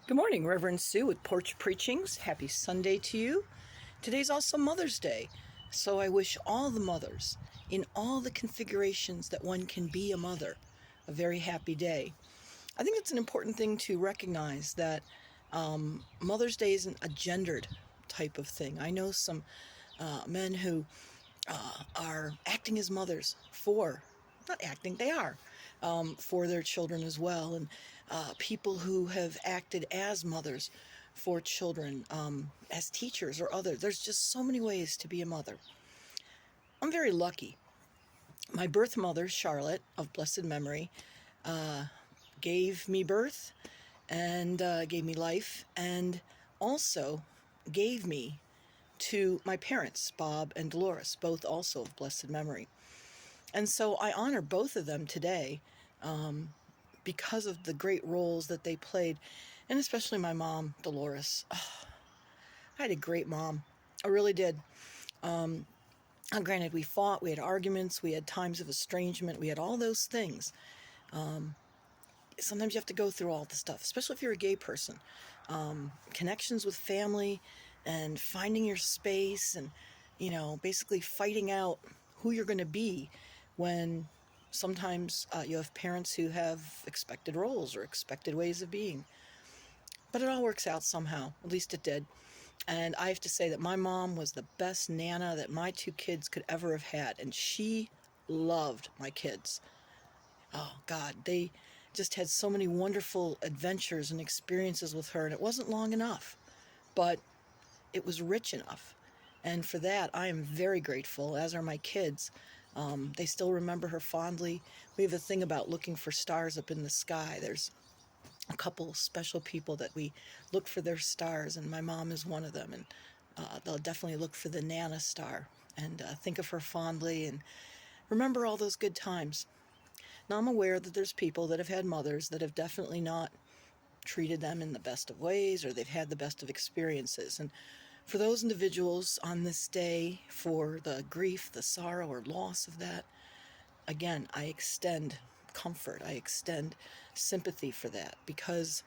Good morning, Reverend Sue with Porch Preachings. Happy Sunday to you. Today's also Mother's Day, so I wish all the mothers, in all the configurations that one can be a mother, a very happy day. I think it's an important thing to recognize that Mother's Day isn't a gendered type of thing. I know some men who are acting as mothers not acting, they are, for their children as well. And people who have acted as mothers for children, as teachers or others. There's just so many ways to be a mother. I'm very lucky. My birth mother, Charlotte, of blessed memory, gave me birth and gave me life, and also gave me to my parents, Bob and Dolores, both also of blessed memory. And so I honor both of them today because of the great roles that they played, and especially my mom, Dolores. Oh, I had a great mom. I really did. Granted, we fought, we had arguments, we had times of estrangement, we had all those things. Sometimes you have to go through all the stuff, especially if you're a gay person. Connections with family and finding your space and, basically fighting out who you're going to be when sometimes you have parents who have expected roles or expected ways of being. But it all works out somehow. At least it did. And I have to say that my mom was the best Nana that my two kids could ever have had. And she loved my kids. Oh, God, they just had so many wonderful adventures and experiences with her. And it wasn't long enough, but it was rich enough. And for that, I am very grateful, as are my kids. They still remember her fondly. We have a thing about looking for stars up in the sky. There's a couple special people that we look for their stars, and my mom is one of them. And they'll definitely look for the Nana star and think of her fondly and remember all those good times. Now, I'm aware that there's people that have had mothers that have definitely not treated them in the best of ways, or they've had the best of experiences. And for those individuals on this day, for the grief, the sorrow, or loss of that, again, I extend comfort. I extend sympathy for that, because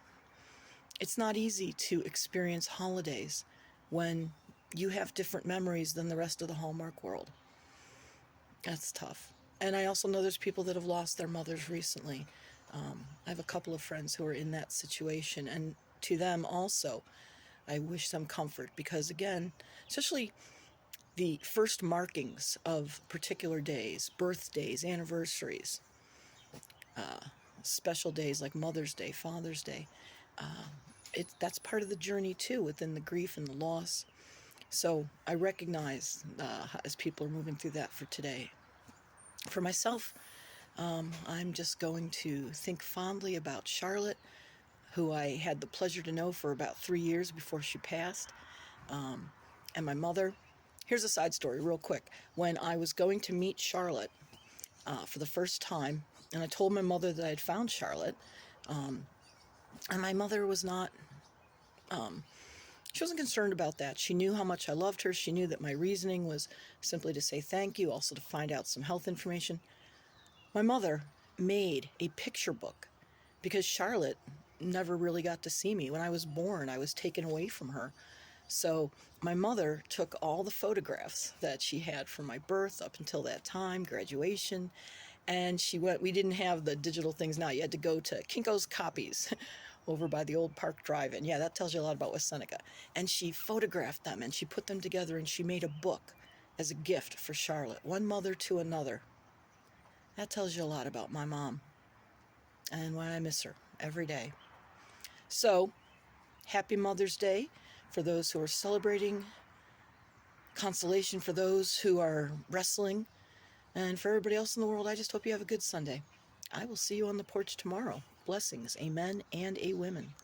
it's not easy to experience holidays when you have different memories than the rest of the Hallmark world. That's tough. And I also know there's people that have lost their mothers recently. I have a couple of friends who are in that situation, and to them also, I wish them comfort, because again, especially the first markings of particular days, birthdays, anniversaries, special days like Mother's Day, Father's Day, that's part of the journey too, within the grief and the loss. So I recognize as people are moving through that for today. For myself, I'm just going to think fondly about Charlotte, who I had the pleasure to know for about 3 years before she passed, and my mother. Here's a side story real quick. When I was going to meet Charlotte for the first time, and I told my mother that I had found Charlotte, and my mother was not, she wasn't concerned about that. She knew how much I loved her. She knew that my reasoning was simply to say thank you, also to find out some health information. My mother made a picture book because Charlotte never really got to see me. When I was born, I was taken away from her. So my mother took all the photographs that she had from my birth up until that time, graduation, and we didn't have the digital things now. You had to go to Kinko's Copies over by the old Park Drive-In. Yeah, that tells you a lot about West Seneca. And she photographed them, and she put them together, and she made a book as a gift for Charlotte, one mother to another. That tells you a lot about my mom and why I miss her every day. So, happy Mother's Day for those who are celebrating, consolation for those who are wrestling, and for everybody else in the world, I just hope you have a good Sunday. I will see you on the porch tomorrow. Blessings, amen, and a women.